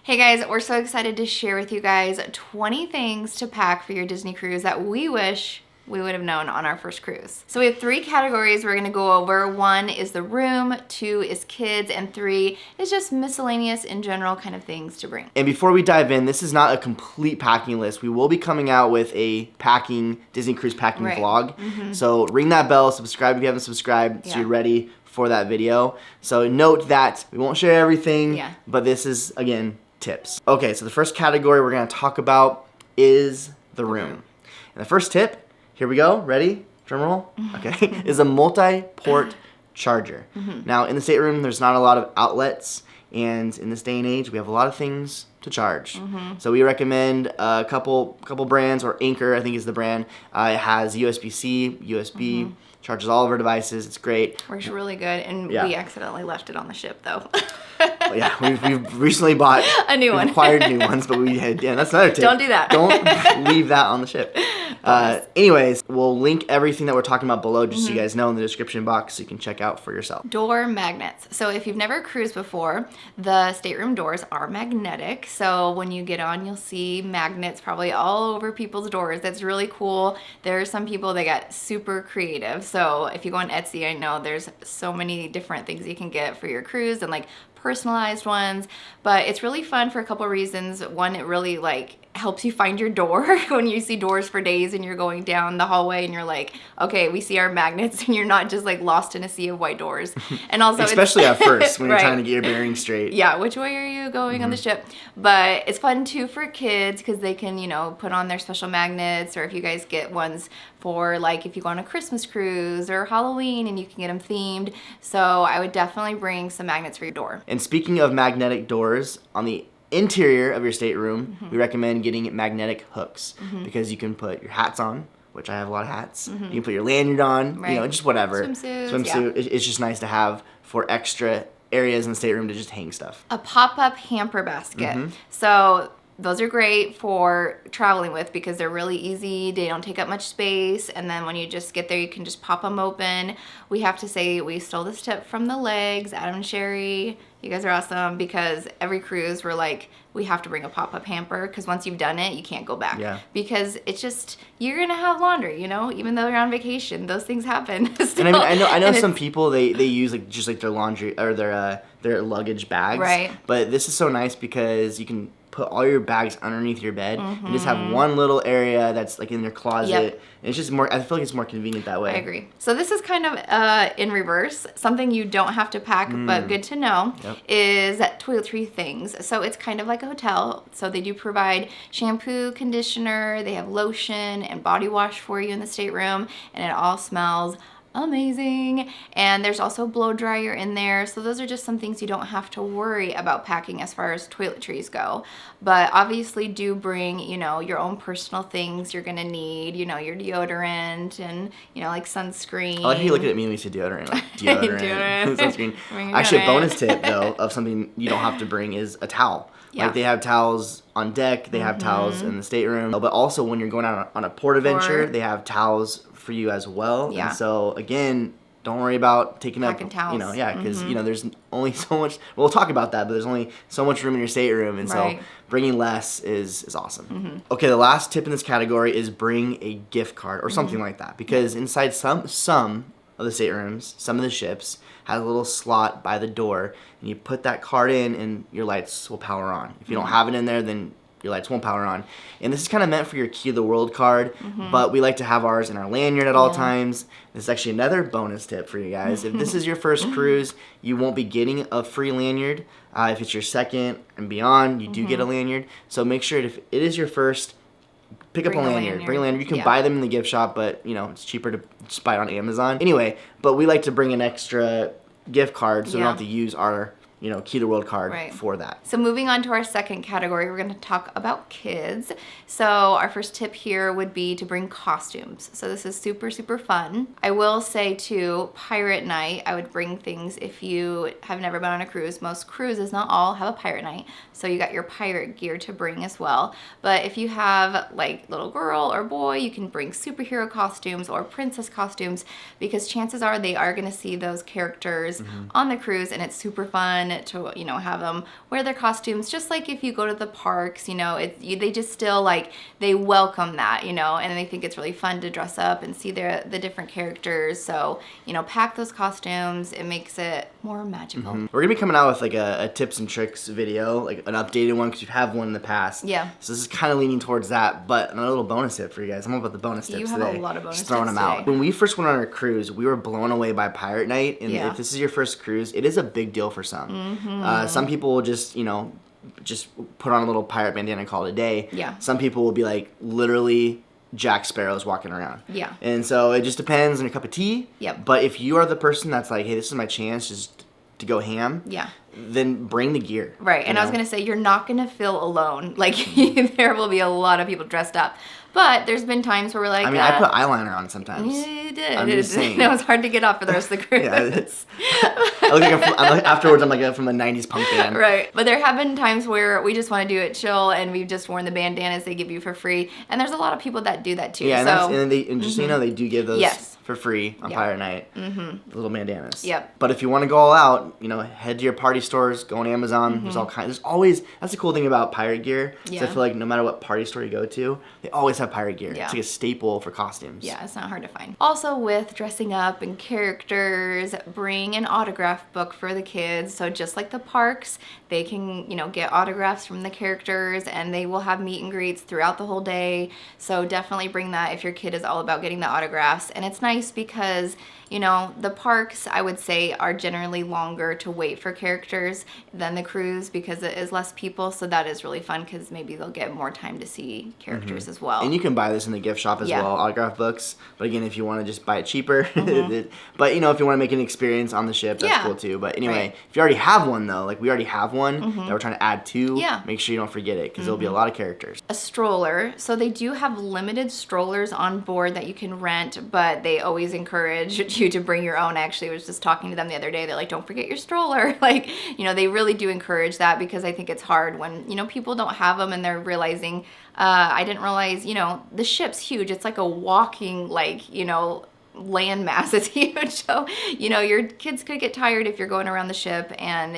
Hey guys, we're so excited to share with you guys 20 things to pack for your Disney cruise that we wish we would have known on our first cruise. So we have 3 categories we're gonna go over. 1 is the room, 2 is kids, and 3 is just miscellaneous in general kind of things to bring. And before we dive in, this is not a complete packing list. We will be coming out with a Disney cruise packing vlog. So ring that bell, subscribe if you haven't subscribed, so you're ready for that video. So note that we won't share everything, but this is, again, tips. Okay, so the first category we're gonna talk about is the room. And the first tip, here we go, ready? Drum roll? Okay, is a multi-port charger. Now, in the stateroom, there's not a lot of outlets, and in this day and age, we have a lot of things to charge. So we recommend a couple brands, or Anchor, I think is the brand. It has USB-C, USB, charges all of our devices. It's great. Works really good, and we accidentally left it on the ship, though. Yeah, we've recently bought a new one. Acquired new ones, but we had, that's another tip. Don't do that. Don't leave that on the ship. Anyways, we'll link everything that we're talking about below, just so you guys know, in the description box, so you can check out for yourself. Door magnets. So if you've never cruised before, the stateroom doors are magnetic. So when you get on, you'll see magnets probably all over people's doors. That's really cool. There are some people that got super creative. So if you go on Etsy, I know there's so many different things you can get for your cruise, and like personalized ones, but it's really fun for a couple of reasons. One, it really helps you find your door when you see doors for days and you're going down the hallway and you're like, okay, we see our magnets, and you're not just like lost in a sea of white doors. And also especially at first when you're trying to get your bearings straight. Yeah, which way are you going on the ship? But it's fun too for kids because they can, put on their special magnets, or if you guys get ones for like if you go on a Christmas cruise or Halloween, and you can get them themed. So I would definitely bring some magnets for your door. And speaking of magnetic doors, on the interior of your stateroom, we recommend getting magnetic hooks because you can put your hats on, which I have a lot of hats. You can put your lanyard on, just whatever. Swimsuit. Yeah. It's just nice to have for extra areas in the stateroom to just hang stuff. A pop-up hamper basket. So those are great for traveling with because they're really easy. They don't take up much space. And then when you just get there, you can just pop them open. We have to say we stole this tip from the Legs, Adam and Sherry. You guys are awesome, because every cruise we're like, we have to bring a pop-up hamper, because once you've done it, you can't go back. Yeah. Because it's just, you're going to have laundry, even though you're on vacation. Those things happen. And I know some people, they use just their laundry or their luggage bags. Right. But this is so nice because you can put all your bags underneath your bed and just have one little area that's like in your closet. Yep. And it's just more, I feel like it's more convenient that way. I agree. So this is kind of in reverse. Something you don't have to pack, but good to know, is toiletry things. So it's kind of like a hotel. So they do provide shampoo, conditioner, they have lotion and body wash for you in the stateroom, and it all smells amazing. And there's also a blow dryer in there. So those are just some things you don't have to worry about packing as far as toiletries go. But obviously do bring, your own personal things you're gonna need, your deodorant and, like sunscreen. I like how you look at me when you say deodorant. Like deodorant, sunscreen. Actually, a bonus tip though of something you don't have to bring is a towel. Yeah. Like they have towels on deck, they have towels in the stateroom, but also when you're going out on a port adventure, they have towels for you as well. Yeah. And so again, don't worry about taking up towels. Because there's only so much. We'll talk about that, but there's only so much room in your stateroom, and so bringing less is awesome. Okay, the last tip in this category is bring a gift card or something like that, because inside some of the staterooms, some of the ships has a little slot by the door, and you put that card in, and your lights will power on. If you don't have it in there, then your lights won't power on. And this is kind of meant for your Key to the World card, but we like to have ours in our lanyard at all times. This is actually another bonus tip for you guys. If this is your first cruise, you won't be getting a free lanyard. If it's your second and beyond, you do get a lanyard. So make sure if it is your first, pick up a lanyard. Bring a lanyard. You can buy them in the gift shop, but it's cheaper to just buy it on Amazon. Anyway, but we like to bring an extra gift card so we don't have to use our Key to the World card for that. So moving on to our second category, we're going to talk about kids. So our first tip here would be to bring costumes. So this is super, super fun. I will say too, pirate night, I would bring things if you have never been on a cruise. Most cruises, not all, have a pirate night. So you got your pirate gear to bring as well. But if you have like little girl or boy, you can bring superhero costumes or princess costumes, because chances are they are going to see those characters on the cruise, and it's super fun. fun to, have them wear their costumes, just like if you go to the parks, they just still like, they welcome that, and they think it's really fun to dress up and see the different characters. So, pack those costumes. It makes it more magical. We're gonna be coming out with like a tips and tricks video, like an updated one, because you have one in the past. Yeah. So this is kind of leaning towards that, but another little bonus tip for you guys. I'm all about the bonus tips today. You have a lot of bonus Just throwing tips them today. out. When we first went on our cruise, we were blown away by Pirate Night, and if this is your first cruise, it is a big deal for some. Some people will just put on a little pirate bandana and call it a day. Yeah. Some people will be like literally Jack Sparrow's walking around. Yeah. And so it just depends on your cup of tea. Yep. But if you are the person that's like, hey, this is my chance just to go ham. Yeah. Then bring the gear. Right. And I was going to say, you're not going to feel alone. Like, there will be a lot of people dressed up. But there's been times where we're like... I put eyeliner on sometimes. You did. I'm just saying. It was hard to get off for the rest of the cruise. I look like afterwards, I'm like from a 90s punk band. Right. But there have been times where we just want to do it chill, and we've just worn the bandanas they give you for free. And there's a lot of people that do that too. Yeah, and just so you know, they do give those for free on Pirate Night. Mm-hmm. The little bandanas. Yep. But if you want to go all out, head to your party stores, go on Amazon. There's all kinds. There's always, that's the cool thing about pirate gear. Yeah. I feel like no matter what party store you go to, they always have pirate gear. Yeah. It's like a staple for costumes. Yeah, it's not hard to find. Also, with dressing up and characters, bring an autograph book for the kids. So just like the parks, they can, get autographs from the characters, and they will have meet and greets throughout the whole day. So definitely bring that if your kid is all about getting the autographs. And it's nice because, the parks, I would say, are generally longer to wait for characters than the cruise because it is less people. So that is really fun because maybe they'll get more time to see characters as well. And you can buy this in the gift shop as well, autograph books. But again, if you want to just buy it cheaper, but if you want to make an experience on the ship, that's cool too. But anyway, if you already have one though, like we already have one that we're trying to add to, make sure you don't forget it because there'll be a lot of characters. A stroller. So they do have limited strollers on board that you can rent, but they always encourage you to bring your own. Actually, I was just talking to them the other day. They're like, don't forget your stroller. Like, they really do encourage that because I think it's hard when, people don't have them and they're realizing, I didn't realize, the ship's huge. It's like a walking, land mass. It's huge. So, your kids could get tired if you're going around the ship and,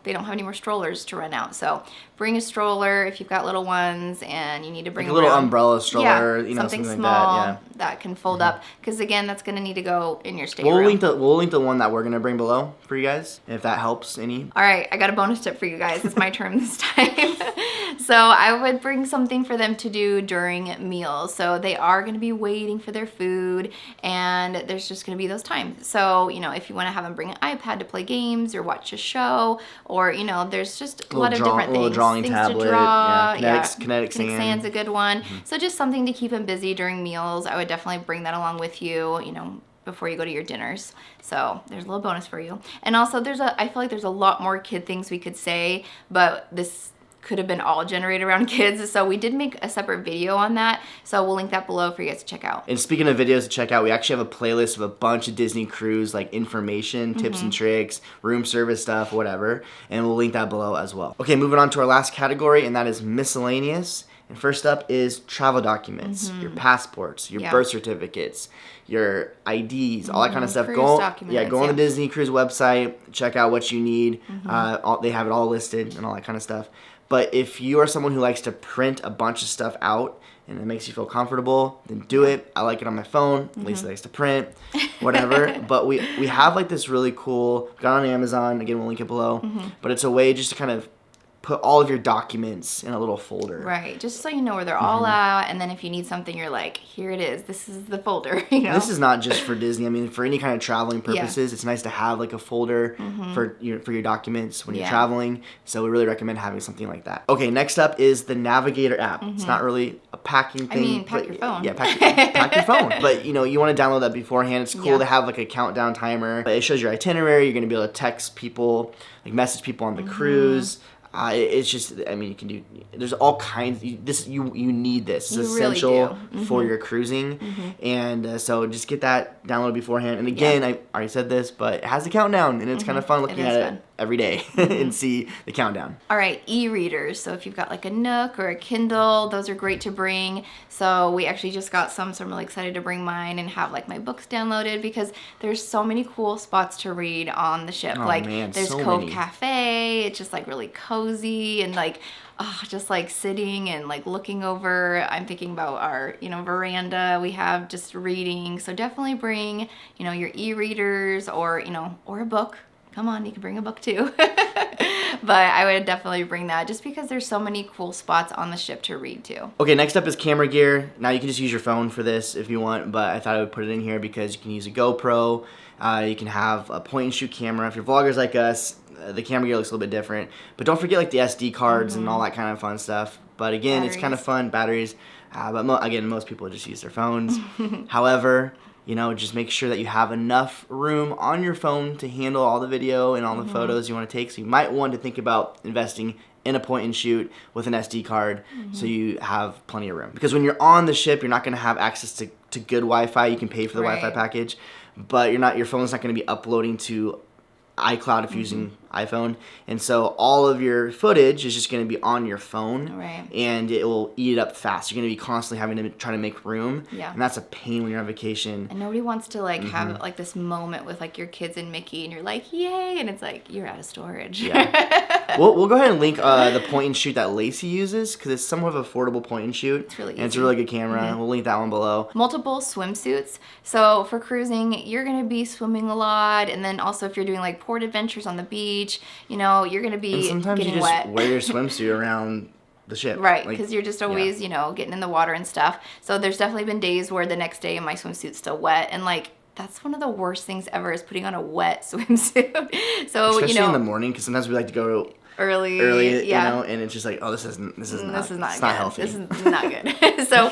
they don't have any more strollers to rent out. So bring a stroller if you've got little ones and you need to bring like a little umbrella stroller, something like small that can fold up. Because again, that's going to need to go in your stateroom. We'll link the one that we're going to bring below for you guys, if that helps any. All right, I got a bonus tip for you guys. It's my turn this time. So I would bring something for them to do during meals. So they are going to be waiting for their food, and there's just going to be those times. So, if you want to have them bring an iPad to play games or watch a show, or, there's just a lot of different things. Little drawing things tablet. to draw. Kinetic sand. Sand's a good one. So just something to keep them busy during meals. I would definitely bring that along with you, before you go to your dinners. So there's a little bonus for you. And also I feel like there's a lot more kid things we could say, but this could have been all generated around kids. So we did make a separate video on that. So we'll link that below for you guys to check out. And speaking of videos to check out, we actually have a playlist of a bunch of Disney cruise, like information, tips and tricks, room service stuff, whatever. And we'll link that below as well. Okay, moving on to our last category, and that is miscellaneous. And first up is travel documents, your passports, your birth certificates, your IDs, all that kind of stuff. Go on the Disney Cruise website, check out what you need. They have it all listed and all that kind of stuff. But if you are someone who likes to print a bunch of stuff out and it makes you feel comfortable, then do it. I like it on my phone. Lacey likes to print, whatever. But we have like this really cool, got on Amazon, again, we'll link it below. But it's a way just to kind of put all of your documents in a little folder. Right, just so you know where they're all at, and then if you need something, you're like, here it is. This is the folder, This is not just for Disney. I mean, for any kind of traveling purposes, it's nice to have like a folder for your documents when you're traveling. So we really recommend having something like that. Okay, next up is the Navigator app. It's not really a packing thing. I mean, pack your phone. Yeah, pack your phone. But you want to download that beforehand. It's cool to have like a countdown timer. But it shows your itinerary. You're going to be able to text people, like message people on the cruise. It's just, I mean, you can do, there's all kinds, you need this. It's essential for your cruising. And so just get that downloaded beforehand. And again, I already said this, but it has a countdown and it's kind of fun looking at it every day and see the countdown. All right, e-readers. So if you've got like a Nook or a Kindle, those are great to bring. So we actually just got some, so I'm really excited to bring mine and have like my books downloaded because there's so many cool spots to read on the ship. Oh, like man, there's so Cove many. Cafe. It's just like really cozy and like just like sitting and like looking over. I'm thinking about our, veranda we have just reading. So definitely bring, your e-readers or, or a book. Come on, you can bring a book too. But I would definitely bring that just because there's so many cool spots on the ship to read too. Okay, next up is camera gear. Now you can just use your phone for this if you want, but I thought I would put it in here because you can use a GoPro. You can have a point and shoot camera. If you're vloggers like us, the camera gear looks a little bit different. But don't forget like the SD cards and all that kind of fun stuff. But again, it's kind of fun, batteries. But again, most people just use their phones. However, just make sure that you have enough room on your phone to handle all the video and all the photos you want to take. So you might want to think about investing in a point and shoot with an SD card so you have plenty of room. Because when you're on the ship, you're not going to have access to good Wi-Fi. You can pay for the Wi-Fi package, but your phone's not going to be uploading to iCloud if you're using iPhone, and so all of your footage is just going to be on your phone, and it will eat it up fast. You're going to be constantly having to try to make room, and that's a pain when you're on vacation. And nobody wants to like have like this moment with like your kids and Mickey, and you're like, yay, and it's like you're out of storage. Yeah. We'll go ahead and link the point and shoot that Lacey uses because it's somewhat of an affordable point and shoot. It's really easy. And it's a really good camera. We'll link that one below. Multiple swimsuits. So for cruising, you're going to be swimming a lot, and then also if you're doing like port adventures on the beach, you're going to be getting wet. Sometimes you just wear your swimsuit around the ship. Right, because you're just always, getting in the water and stuff. So there's definitely been days where the next day my swimsuit's still wet, and like that's one of the worst things ever is putting on a wet swimsuit. So especially in the morning, because sometimes we like to go early, and it's just like, oh, this is not healthy. This is not good. So,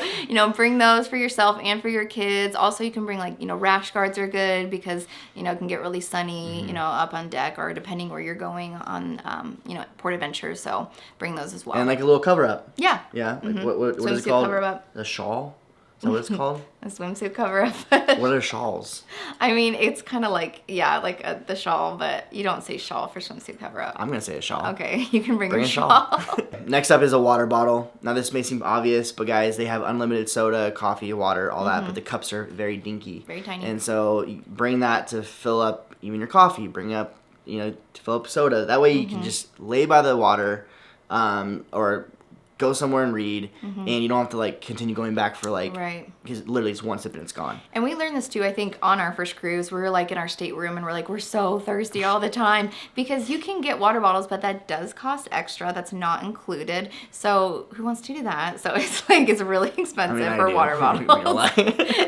bring those for yourself and for your kids. Also, you can bring like, rash guards are good because, it can get really sunny, up on deck or depending where you're going on, port adventures. So bring those as well. And like a little cover up. Yeah. Yeah. Like what is it called? Cover up. A shawl? Is that what it's called? A swimsuit cover up. What are shawls? I mean, it's kind of like, the shawl, but you don't say shawl for swimsuit cover up. I'm going to say a shawl. Okay, you can bring a shawl. Next up is a water bottle. Now, this may seem obvious, but guys, they have unlimited soda, coffee, water, all that, but the cups are very dinky. Very tiny. And so you bring that to fill up even your coffee. Bring up, to fill up soda. That way you can just lay by the water or go somewhere and read, and you don't have to like continue going back for like, because literally it's one sip and it's gone. And we learned this too, I think, on our first cruise. We were like in our stateroom and we're like, we're so thirsty all the time because you can get water bottles, but that does cost extra. That's not included. So who wants to do that? So it's like, it's really expensive for water bottles.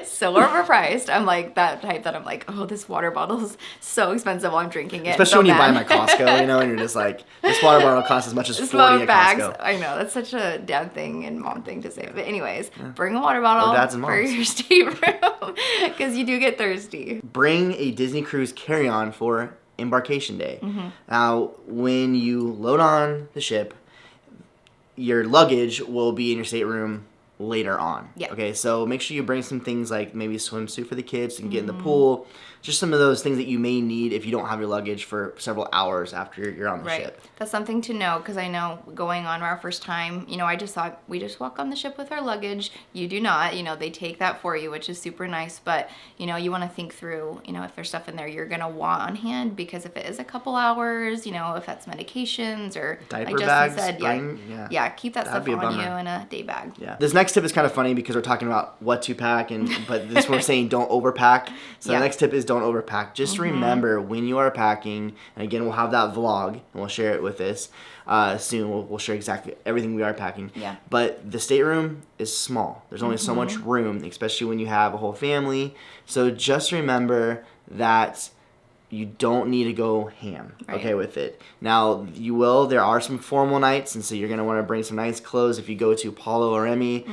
So overpriced. I'm like that type that I'm like, oh, this water bottle is so expensive while I'm drinking it. Especially when you buy them at Costco, and you're just like, this water bottle costs as much as 40 at bags. Costco. I know, that's such a dad thing and mom thing to say. But anyways, bring a water bottle for your stateroom because you do get thirsty. Bring a Disney Cruise carry-on for embarkation day. Now, when you load on the ship, your luggage will be in your stateroom later on. Yeah. Okay, so make sure you bring some things like maybe a swimsuit for the kids so you can get in the pool. Just some of those things that you may need if you don't have your luggage for several hours after you're on the ship. That's something to know because I know going on our first time, I just thought we just walk on the ship with our luggage. You do not. They take that for you, which is super nice. But, you want to think through, if there's stuff in there you're going to want on hand because if it is a couple hours, if that's medications or diaper like bags, Justin said, keep that stuff on you in a day bag. Yeah. This next tip is kind of funny because we're talking about what to pack, but this we're saying don't overpack. So the next tip is don't overpack. Just remember when you are packing, and again, we'll have that vlog and we'll share it with this soon. We'll share exactly everything we are packing. Yeah. But the stateroom is small. There's only so much room, especially when you have a whole family. So just remember that you don't need to go ham, with it. Now, there are some formal nights, and so you're going to want to bring some nice clothes. If you go to Apollo or Emmy,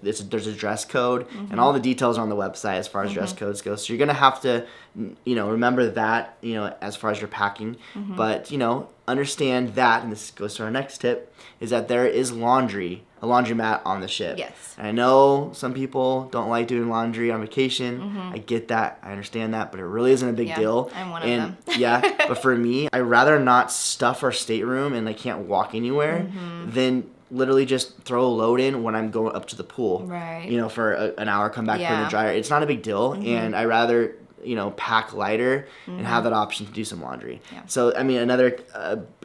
there's a dress code, and all the details are on the website as far as dress codes go. So you're going to have to remember that, as far as you're packing. But, understand that, and this goes to our next tip, is that there is a laundromat on the ship. Yes. And I know some people don't like doing laundry on vacation. I get that. I understand that. But it really isn't a big deal. I'm one of them. Yeah. But for me, I'd rather not stuff our stateroom and I can't walk anywhere than literally just throw a load in when I'm going up to the pool. Right. For an hour, come back, put in the dryer. It's not a big deal. And I rather pack lighter and have that option to do some laundry. Yeah. So, another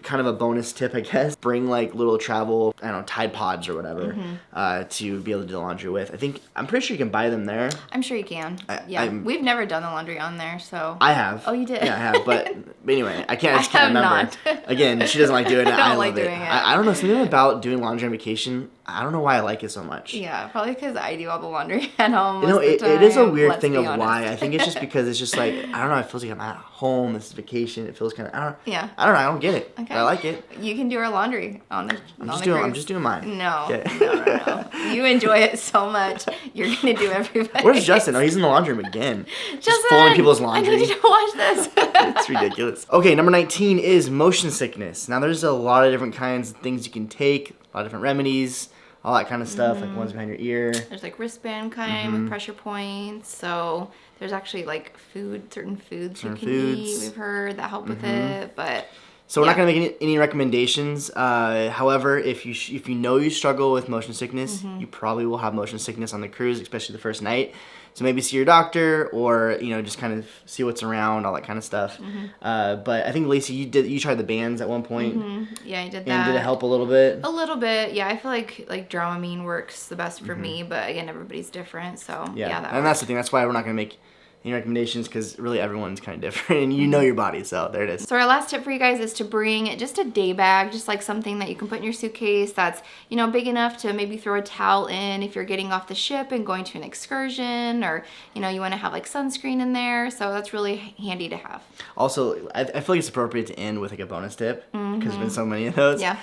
kind of a bonus tip, I guess, bring like little travel, Tide Pods or whatever to be able to do the laundry with. I'm pretty sure you can buy them there. I'm sure you can. We've never done the laundry on there, so. I have. Oh, you did? Yeah, I have. But anyway, I just can't remember. Not. Again, she doesn't like doing it. I love like doing it. I don't know, something about doing laundry on vacation, I don't know why I like it so much. Yeah, probably because I do all the laundry at home. It is a weird thing of why. I think it's just because it's just like, I don't know, it feels like I'm at home, this is vacation, it feels kind of, I don't know, I don't get it. Okay. I like it. You can do our laundry on the I'm just doing mine. No, okay. no. You enjoy it so much, you're going to do everybody. Where's Justin? Oh, he's in the laundry room again. Justin, just folding people's laundry. I need you to watch this. It's ridiculous. Okay, number 19 is motion sickness. Now, there's a lot of different kinds of things you can take, a lot of different remedies, all that kind of stuff, like ones behind your ear. There's like wristband kind with pressure points. So there's actually like certain foods you can eat, we've heard, that help with it. But so we're not going to make any recommendations. However, if you know you struggle with motion sickness, you probably will have motion sickness on the cruise, especially the first night. So maybe see your doctor, or just kind of see what's around, all that kind of stuff. But I think Lacey, you tried the bands at one point. Yeah, I did that. And did it help a little bit? A little bit, yeah. I feel like Dramamine works the best for me, but again, everybody's different. So yeah, and that's the thing. That's why we're not going to make any recommendations, because really everyone's kind of different, and you know your body, so there it is. So our last tip for you guys is to bring just a day bag, just like something that you can put in your suitcase that's big enough to maybe throw a towel in if you're getting off the ship and going to an excursion, or you want to have like sunscreen in there. So that's really handy to have. Also, I feel like it's appropriate to end with like a bonus tip, because there's been so many of those. Yeah.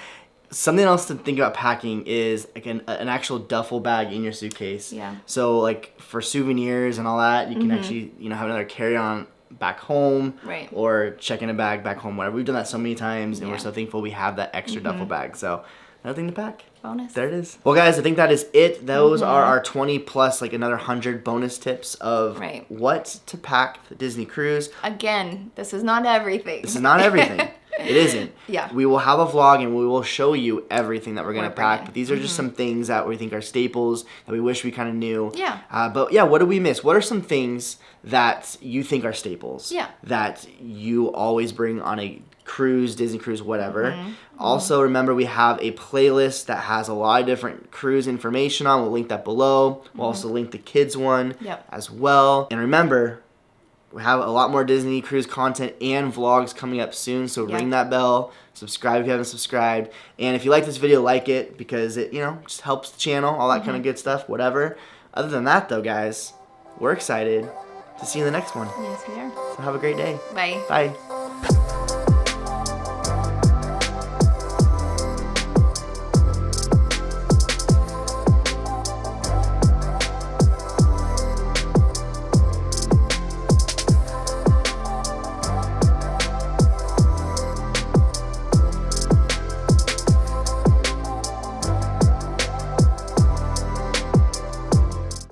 Something else to think about packing is like an actual duffel bag in your suitcase. Yeah. So like for souvenirs and all that, you can actually have another carry-on back home, right, or check in a bag back home, whatever. We've done that so many times, and we're so thankful we have that extra duffel bag. So another thing to pack. Bonus. There it is. Well, guys, I think that is it. Those are our 20 plus like another 100 bonus tips of what to pack for the Disney cruise. Again, this is not everything. This is not everything. It isn't. Yeah. We will have a vlog and we will show you everything that we're going to pack. But these are just some things that we think are staples that we wish we kind of knew. Yeah. But yeah, what did we miss? What are some things that you think are staples? Yeah. That you always bring on a cruise, Disney cruise, whatever. Also, remember we have a playlist that has a lot of different cruise information on. We'll link that below. We'll also link the kids one as well. And remember, we have a lot more Disney cruise content and vlogs coming up soon, so ring that bell, subscribe if you haven't subscribed, and if you like this video, like it, because it, just helps the channel, all that kind of good stuff, whatever. Other than that, though, guys, we're excited to see you in the next one. Yes, we are. So have a great day. Bye. Bye.